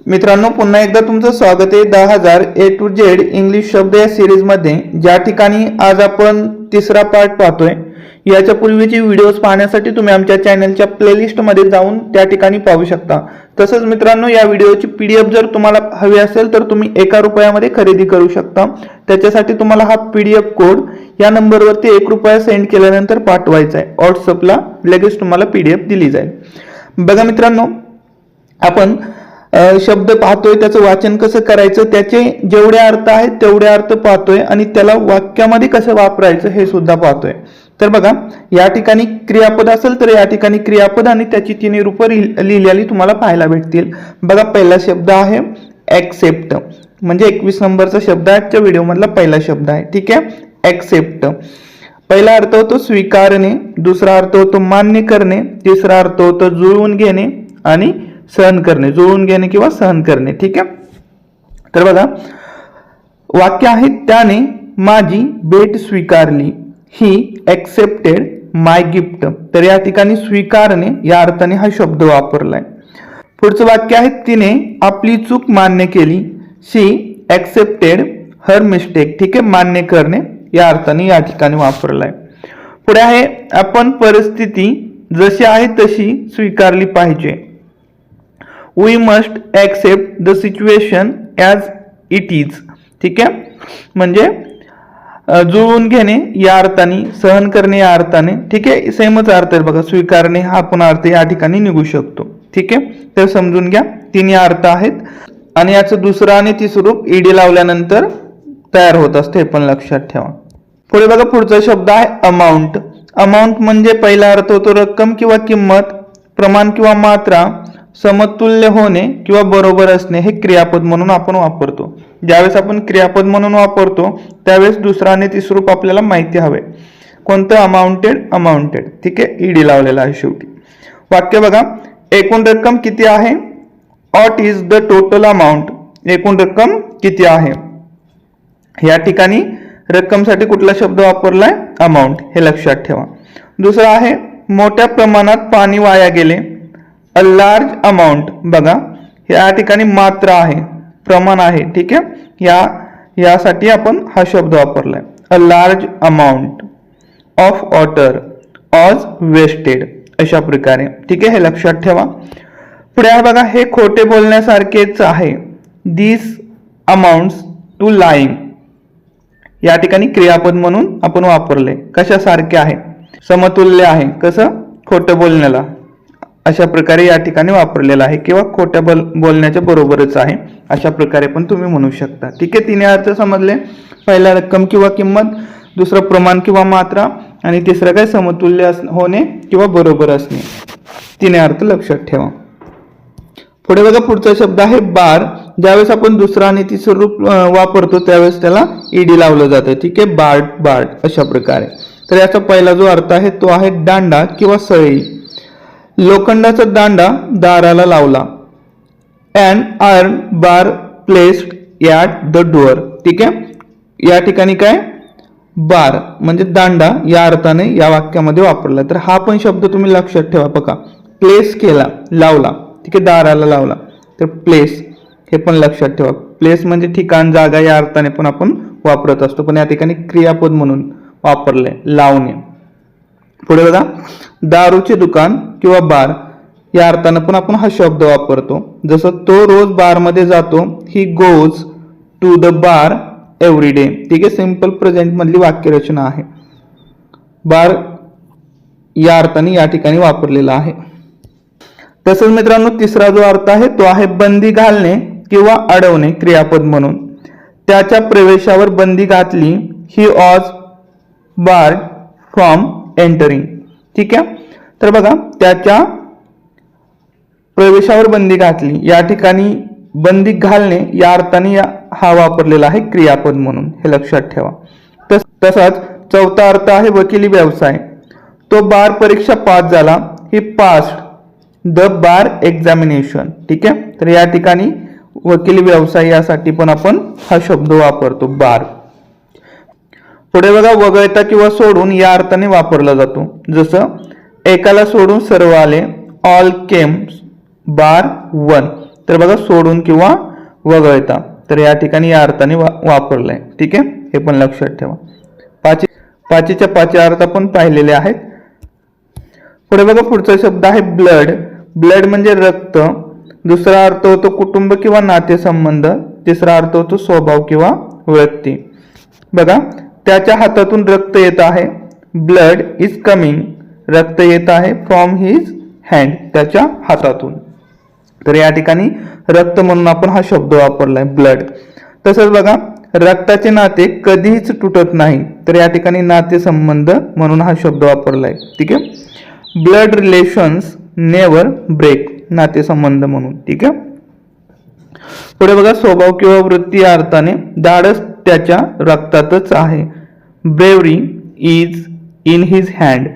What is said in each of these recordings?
मित्रांनो, पुन्हा एकदा तुमचं स्वागत आहे 10,000 A to Z इंग्लिश शब्द या सिरीज मध्ये, ज्या ठिकाणी आज आपण तिसरा पार्ट पाहतोय। याच्या पूर्वीची व्हिडिओज पाहण्यासाठी तुम्ही आमच्या चॅनलच्या प्लेलिस्ट मध्ये जाऊन त्या ठिकाणी पाहू शकता। तसंच मित्रांनो, या व्हिडिओची PDF जर तुम्हाला हवी असेल तर तुम्ही ₹1 खरेदी करू शकता। त्याच्यासाठी तुम्हाला हा PDF कोड या नंबरवरती ₹1 सेंड केल्यानंतर पाठवायचा आहे। व्हॉट्सअपला लगेच तुम्हाला PDF दिली जाईल। बघा मित्रांनो, आपण शब्द पाहतोय, त्याचं वाचन कसं करायचं, त्याचे जेवढे अर्थ आहेत तेवढे अर्थ पाहतोय आणि त्याला वाक्यामध्ये कसं वापरायचं हे सुद्धा पाहतोय। तर बघा, या ठिकाणी क्रियापद असेल तर या ठिकाणी क्रियापद आणि त्याची तिन्ही रूपं लिहिलेली तुम्हाला पाहायला भेटतील। बघा, पहिला शब्द आहे ऍक्सेप्ट, म्हणजे 21 नंबरचा शब्द आजच्या व्हिडिओ मधला पहिला शब्द आहे। ठीक आहे, ऍक्सेप्ट पहिला अर्थ होतो स्वीकारणे, दुसरा अर्थ होतो मान्य करणे, तिसरा अर्थ होतो जुळवून घेणे आणि सहन करणे, जुळवून घेणे किंवा सहन करणे। ठीक आहे, तर बघा वाक्य आहे, त्याने माझी भेट स्वीकारली, ही ऍक्सेप्टेड माय गिफ्ट। तर या ठिकाणी स्वीकारणे या अर्थाने हा शब्द वापरलाय। पुढचं वाक्य आहे, तिने आपली चूक मान्य केली, शी ऍक्सेप्टेड हर मिस्टेक। ठीक आहे, मान्य करणे या अर्थाने या ठिकाणी वापरलाय। पुढे आहे, आपण परिस्थिती जशी आहे तशी स्वीकारली पाहिजे, we must accept the situation as it is. ठीक आहे, म्हणजे जुळवून घेणे या अर्थाने, सहन करणे या अर्थाने। ठीक आहे, सेमच अर्थ आहे बघा, स्वीकारणे हा पण अर्थ या ठिकाणी निघू शकतो। ठीक आहे, तर समजून घ्या, तिन्ही अर्थ आहेत आणि याचं दुसरं आणि तिसरं रूप ईडी लावल्यानंतर तयार होत असते, हे पण लक्षात ठेवा। पुढे बघा, पुढचा शब्द आहे अमाऊंट। अमाऊंट म्हणजे पहिला अर्थ होतो रक्कम किंवा किंमत, प्रमाण किंवा मात्रा, समतुल्य होणे किंवा बरोबर असणे। हे क्रियापद म्हणून आपण वापरतो। ज्यावेळेस आपण क्रियापद म्हणून वापरतो त्यावेळेस दुसरा आणि तिसरं रूप आपल्याला माहिती हवे, कोणतं? Amounted, amounted. ठीक आहे, ईडी लावलेला आहे शेवटी। वाक्य बघा, एकूण रक्कम किती आहे, what is the total amount, एकूण रक्कम किती आहे। या ठिकाणी रक्कमसाठी कुठला शब्द वापरलाय? अमाऊंट, हे लक्षात ठेवा। दुसरा आहे, मोठ्या प्रमाणात पाणी वाया गेले, अ लार्ज अमाऊंट। बघा, या ठिकाणी मात्रा आहे, प्रमाण आहे। ठीक आहे, यासाठी आपण हा शब्द वापरलाय, a large amount of water was wasted, अशा प्रकारे। ठीक आहे, हे लक्षात ठेवा। पुढे आहे बघा, हे खोटे बोलण्यासारखेच आहे, दिस अमाउंट्स टू लाइंग। या ठिकाणी क्रियापद म्हणून आपण वापरले, कशासारखे आहे? समतुल्य आहे, कसं? खोटं बोलण्याला, अशा प्रकारे या ठिकाणी वापरलेला आहे, किंवा खोट्या बोलण्याच्या बरोबरच आहे, अशा प्रकारे पण तुम्ही म्हणू शकता। ठीक आहे, तिन्ही अर्थ समजले। पहिला रक्कम किंवा किंमत, दुसरं प्रमाण किंवा मात्रा आणि तिसरं काय? समतुल्य होणे किंवा बरोबर असणे। तिन्ही अर्थ लक्षात ठेवा। पुढे बघा, पुढचा शब्द आहे बार। ज्यावेळेस आपण दुसरा आणि तिसरं रूप वापरतो त्यावेळेस त्याला ईडी लावलं जातं। ठीक आहे, बार्ड, बार्ड, अशा प्रकारे। तर याचा पहिला जो अर्थ आहे तो आहे दांडा किंवा सळई। लोखंडाचा दांडा दाराला लावला, and iron bar placed at the door. ठीक आहे, या ठिकाणी काय? बार म्हणजे दांडा या अर्थाने या वाक्यामध्ये वापरला। तर हा पण शब्द तुम्ही लक्षात ठेवा। बघा, प्लेस केला, लावला। ठीक आहे, दाराला लावला, तर प्लेस हे पण लक्षात ठेवा। प्लेस म्हणजे ठिकाण, जागा या अर्थाने पण आपण वापरत असतो, पण या ठिकाणी क्रियापद म्हणून वापरले, लावणे। पुढे बघा, दारूचे दुकान किंवा बार या अर्थानं पण आपण हा शब्द वापरतो। जसं तो रोज बार मध्ये जातो, he goes to the bar every day. ठीक आहे, सिंपल प्रेझेंट मधली वाक्यरचना आहे। बार या अर्थाने या ठिकाणी वापरलेला आहे। तसंच मित्रांनो, तिसरा जो अर्थ आहे तो आहे बंदी घालणे किंवा अडवणे, क्रियापद म्हणून। त्याच्या प्रवेशावर बंदी घातली, he was bard from entering. ठीक आहे, तर बघा, त्याच्या प्रवेशावर बंदी घातली, या ठिकाणी बंदी घालणे या अर्थाने हा वापरलेला आहे क्रियापद म्हणून, हे लक्षात ठेवा। तसाच चौथा अर्थ आहे वकिली व्यवसाय। तो बार परीक्षा पास झाला, ही पास्ड द बार एक्झामिनेशन। ठीक आहे, तर या ठिकाणी वकिली व्यवसाय यासाठी पण आपण हा शब्द वापरतो, बार। पुढे बघा, वगळता किंवा सोडून या अर्थाने वापरला जातो। जसं एकाला सोडून सर्व आले, ऑल केम बार वन। तर बघा सोडून किंवा वगळता, तर या ठिकाणी या अर्थाने वापरलाय. ठीक आहे, हे पण लक्षात ठेवा. पाचीच्या पाची अर्थ आपण पाहिलेले आहेत. पुढे बघा पुढचा शब्द आहे ब्लड. ब्लड म्हणजे रक्त. दुसरा अर्थ होतो कुटुंब किंवा नातेसंबंध. तिसरा अर्थ होतो स्वभाव किंवा व्यक्ती. बघा, त्याच्या हातातून रक्त येत आहे. Blood is coming. रक्त येत आहे फ्रॉम हिज हँड, त्याच्या हातातून. तर या ठिकाणी रक्त म्हणून आपण हा शब्द वापरलाय ब्लड. तसंच बघा, रक्ताचे नाते कधीच तुटत नाही, तर या ठिकाणी नातेसंबंध म्हणून हा शब्द वापरलाय. ठीक आहे, ब्लड रिलेशन्स नेवर ब्रेक, नातेसंबंध म्हणून. ठीक आहे. पुढे बघा स्वभाव किंवा वृत्ती या अर्थाने धाडस त्याच्या रक्तातच आहे. Bravery is in his hand.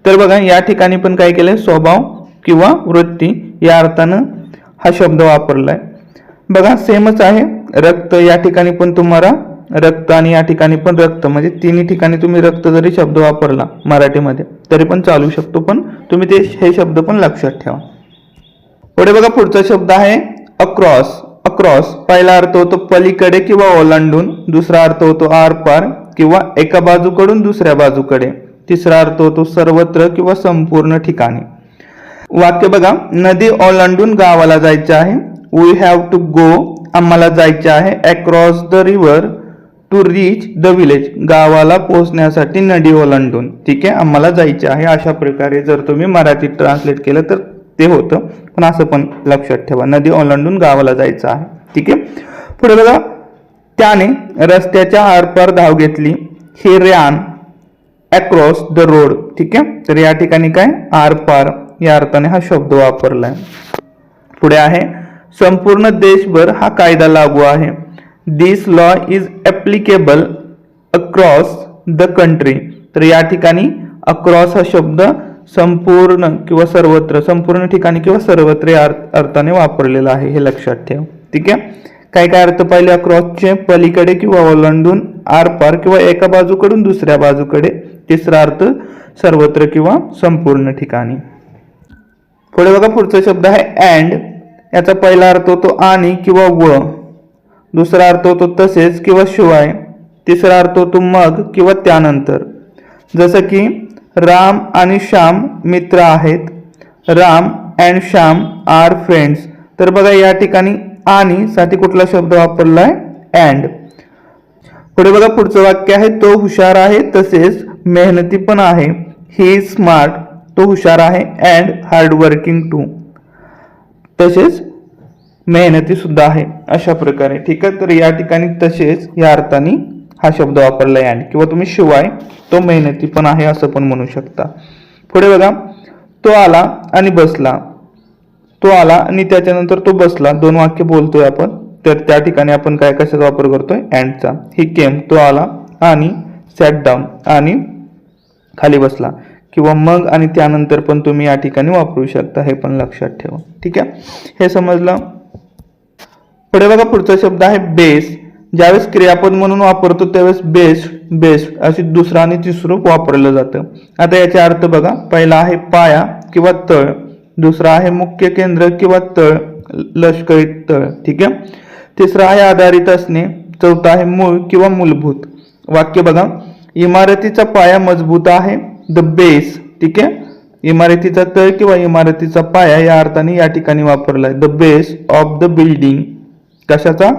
तर बघा या ठिकाणी पण काय केलंय, स्वभाव किंवा वृत्ती या अर्थानं हा शब्द वापरलाय. बघा सेमच आहे. रक्त या ठिकाणी पण तुम्हाला रक्त आणि या ठिकाणी पण रक्त, म्हणजे तिन्ही ठिकाणी तुम्ही रक्त जरी शब्द वापरला मराठीमध्ये तरी पण चालू शकतो, पण तुम्ही हे शब्द पण लक्षात ठेवा. पुढे बघा पुढचा शब्द आहे अक्रॉस. अक्रॉस पहिला अर्थ होतो पलीकडे किंवा ओलांडून. दुसरा अर्थ होतो आरपार किंवा एका बाजूकडून दुसऱ्या बाजूकडे. तिसरा अर्थ होतो सर्वत्र किंवा संपूर्ण ठिकाणी. वाक्य बघा, नदी ओलांडून गावाला जायचे आहे. वी हॅव टू गो, आम्हाला जायचे आहे. Across the river to reach the village, गावाला पोहोचण्यासाठी नदी ओलांडून. ठीक आहे, आम्हाला जायचे आहे. अशा प्रकारे जर तुम्ही मराठीत ट्रान्सलेट केलं तर ते होतं, पण असं पण लक्षात ठेवा, नदी ओलांडून गावाला जायचं आहे. ठीक आहे. पुढे बघा, त्याने रस्त्याच्या आरपार धाव घेतली. ही रॅन अक्रॉस द रोड. ठीक आहे, तर या ठिकाणी काय आरपार या अर्थाने हा शब्द वापरलाय. पुढे आहे संपूर्ण देशभर हा कायदा लागू आहे. This law is applicable across the country. तर या ठिकाणी अक्रॉस हा शब्द संपूर्ण किंवा सर्वत्र, संपूर्ण ठिकाणी किंवा सर्वत्र या अर्थाने वापरलेला आहे, हे लक्षात ठेव. ठीक आहे. काय काय अर्थ पाहिले अक्रॉसचे, पलीकडे किंवा ओलांडून, आरपार किंवा एका बाजूकडून दुसऱ्या बाजूकडे. तिसरा अर्थ सर्वत्र किंवा संपूर्ण ठिकाणी. पुढे बघा पुढचा शब्द आहे अँड. याचा पहिला अर्थ होतो आणि किंवा व. दुसरा अर्थ होतो तसेच किंवा शिवाय. तिसरा अर्थ होतो मग किंवा त्यानंतर. जसं की राम आणि श्याम मित्र आहेत. Ram and Shyam are friends. तर बघा या ठिकाणी आणि साठी कुठला शब्द वापरलाय, अँड. पुढे बघा पुढचं वाक्य आहे तो हुशार आहे तसेच मेहनती पण आहे. ही इज स्मार्ट, तो हुशार आहे. अँड हार्ड वर्किंग टू, तसेच मेहनती सुद्धा आहे. अशा प्रकारे. ठीक आहे, तर या ठिकाणी तसेच या अर्थाने हा शब्द वापरलाय अँड, किंवा तुम्ही शिवाय तो मेहनती पण आहे असं पण म्हणू शकता. पुढे बघा तो आला आणि बसला. तो आला आणि त्याच्यानंतर तो बसला, दोन वाक्य बोलतोय आपण, तर त्या ठिकाणी आपण काय कशाचा वापर करतोय, अँडचा. ही केम, तो आला आणि सॅट डाऊन आणि खाली बसला, किंवा मग आणि त्यानंतर पण तुम्ही या ठिकाणी वापरू शकता, हे पण लक्षात ठेवा. ठीक आहे, हे समजलं. पुढे बघा पुढचा शब्द आहे बेस. ज्यावेळेस क्रियापद म्हणून वापरतो त्यावेळेस बेस्ट, बेस्ट अशी दुसरं आणि तिसरं वापरलं जातं. आता याचे अर्थ बघा, पहिला आहे पाया किंवा तळ. दुसरा आहे मुख्य केंद्र किंवा तळ, लष्करी तळ. ठीक आहे. तिसरा आहे आधारित असणे. चौथा आहे मूळ किंवा मूलभूत. वाक्य बघा, इमारतीचा पाया मजबूत आहे. The base. ठीक आहे, इमारतीचा तळ किंवा इमारतीचा पाया या अर्थाने या ठिकाणी वापरलाय. The base of the building. कशाचा,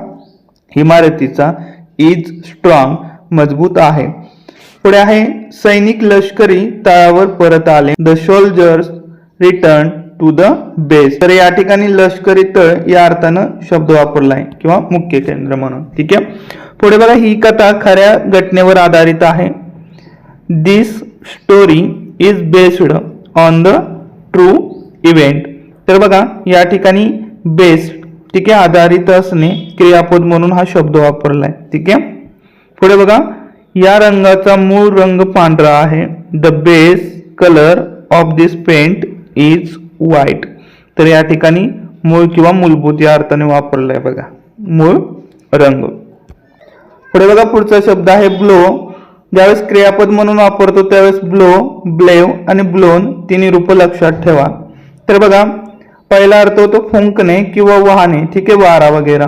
इमारतीचा. इज स्ट्रॉंग, मजबूत आहे. पुढे आहे सैनिक लष्करी तळावर परत आले. The soldiers return to the base. तर या ठिकाणी लष्करी तळ या अर्थानं शब्द वापरलाय, किंवा मुख्य केंद्र म्हणून. ठीक आहे. पुढे बघा, ही कथा खऱ्या घटनेवर आधारित आहे. This story is based on the true event. तर बघा या ठिकाणी बेस्ड, ठीक आहे, आधारित असणे क्रियापद म्हणून हा शब्द वापरलाय. ठीक आहे. पुढे बघा, या रंगाचा मूळ रंग पांढरा आहे. The base colour of this paint is white. तर या ठिकाणी मूळ किंवा मूलभूत या अर्थाने वापरलाय बघा, मूळ रंग. पुढे बघा पुढचा शब्द आहे ब्लो. ज्यावेळेस क्रियापद म्हणून वापरतो त्यावेळेस ब्लो, ब्लेव आणि ब्लोन तिन्ही रूप लक्षात ठेवा. तर बघा पहिला अर्थ होतो फुंकणे किंवा वाहने, ठीक आहे, वारा वगैरे.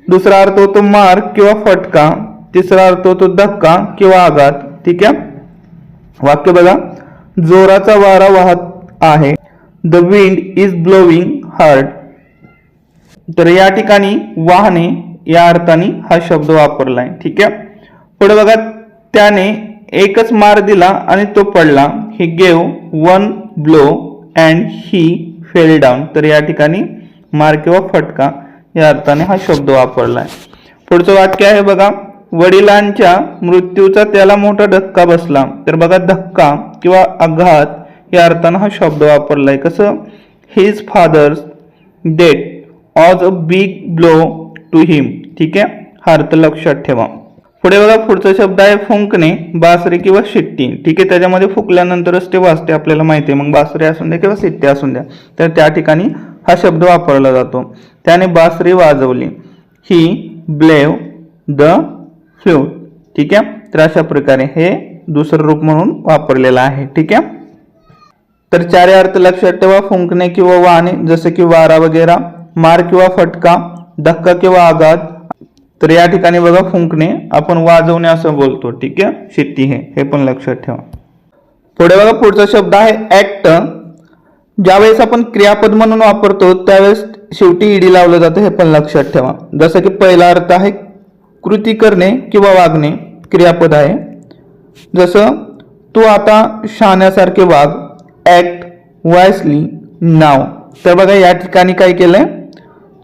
दुसरा अर्थ होतो मार किंवा फटका. तिसरा अर्थ होतो धक्का किंवा आघात, ठीक आहे. वाक्य बघा, जोराचा वारा वाहत आहे. The wind is blowing hard. तर या ठिकाणी वाहने या अर्थाने हा शब्द वापरलाय, ठीक आहे. पुढे बघा, त्याने एकच मार दिला आणि तो पडला. He gave one blow and he fail down. तर या ठिकाणी मार किंवा फटका या अर्थाने हा शब्द वापरलाय. पुढचं वाक्य आहे बघा, वडिलांच्या मृत्यूचा त्याला मोठा धक्का बसला. तर बघा, धक्का किंवा आघात या अर्थाने हा शब्द वापरलाय. कसं, his father's death was a big blow to him, ठीक आहे. हा अर्थ लक्षात ठेवा. पुढे बघा, पुढचा शब्द आहे फुंकणे, बासरी किंवा शिट्टी, ठीक आहे. त्याच्यामध्ये फुकल्यानंतरच ते वाजते आपल्याला माहिती आहे. मग बासरी असून द्या किंवा शिट्टी असून द्या, तर त्या ठिकाणी हा शब्द वापरला जातो. त्याने बासरी वाजवली. ही ब्लेव द फ्लूट, ठीक आहे. तर अशा प्रकारे हे दुसरं रूप म्हणून वापरलेलं आहे, ठीक आहे. तर चार अर्थ लक्षात ठेवा, फुंकणे किंवा वाहने जसे की वारा वगैरे, मार किंवा फटका, धक्का किंवा आघात. तर या ठिकाणी बघा, फुंकणे आपण वाजवणे असं बोलतो, ठीक आहे. शिट्टी हे पण लक्षात ठेवा. पुढे बघा, पुढचा शब्द आहे ऍक्ट. ज्यावेळेस आपण क्रियापद म्हणून वापरतो त्यावेळेस शेवटी ईडी लावलं जातं, हे पण लक्षात ठेवा. जसं की पहिला अर्थ आहे कृती करणे किंवा वागणे, क्रियापद आहे. जसं तू आता शहाण्यासारखे वाग. ऍक्ट वाईसली नाव. तर बघा, या ठिकाणी काय केलंय,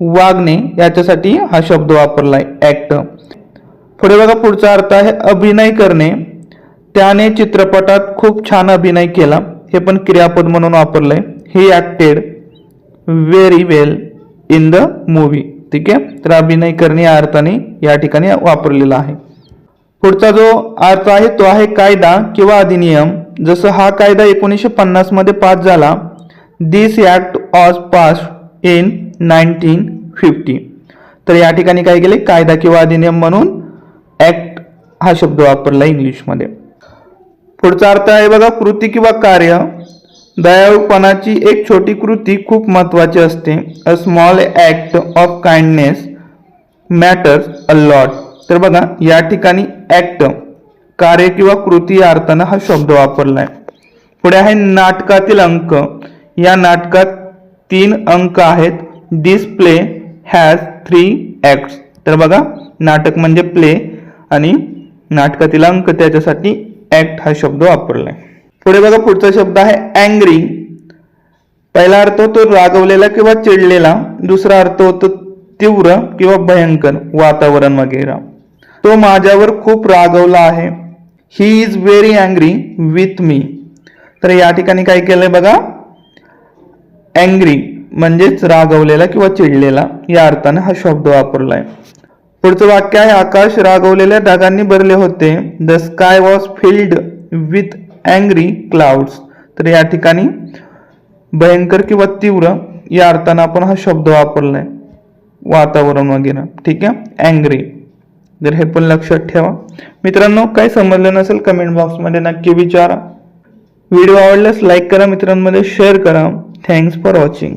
वागणे याच्यासाठी हा शब्द वापरलाय, ऍक्ट. पुढे बघा, पुढचा अर्थ आहे अभिनय करणे. त्याने चित्रपटात खूप छान अभिनय केला. हे पण क्रियापद म्हणून वापरलंय. He acted very well in the movie, ठीक आहे. तर अभिनय करणे या अर्थाने या ठिकाणी वापरलेला आहे. पुढचा जो अर्थ आहे तो आहे कायदा किंवा अधिनियम. जसं हा कायदा 1950 मध्ये पास झाला. दिस ऍक्ट वॉज पास्ड इन 1950. तर या ठिकाणी काय केले, कायदा किंवा अधिनियम म्हणून ऍक्ट हा शब्द वापरला इंग्लिशमध्ये. पुढचा अर्थ आहे बघा, कृती किंवा कार्य. दयाळूपणाची एक छोटी कृती खूप महत्वाची असते. A small act of kindness matters a lot. तर बघा, या ठिकाणी ऍक्ट कार्य किंवा कृती या अर्थानं हा शब्द वापरलाय. पुढे आहे नाटकातील अंक. या नाटकात 3 अंक आहेत. दिस प्ले हॅज 3 ऍक्ट्स. तर बघा, नाटक म्हणजे प्ले आणि नाटकातील अंक त्याच्यासाठी ऍक्ट हा शब्द वापरलाय. पुढे बघा, पुढचा शब्द आहे अँग्री. पहिला अर्थ होतो रागवलेला किंवा चिडलेला. दुसरा अर्थ होतो तीव्र किंवा भयंकर वातावरण वगैरे. तो माझ्यावर खूप रागवला आहे. He is very angry with me. तर या ठिकाणी काय केलंय बघा, अँग्री म्हणजेच रागवलेला किंवा चिडलेला या अर्थाने हा शब्द वापरलाय. पुढचं वाक्य आहे आकाश रागवलेल्या ढगांनी भरले होते. The sky was filled with angry clouds. तर या ठिकाणी भयंकर किंवा तीव्र या अर्थाने आपण हा शब्द वापरलाय, वातावरण वगैरे, ठीक आहे, अँग्री. तर हे पण लक्षात ठेवा. मित्रांनो, काही समजलं नसेल कमेंट बॉक्समध्ये नक्की विचारा. व्हिडिओ आवडल्यास लाईक करा, मित्रांमध्ये शेअर करा. Thanks for watching.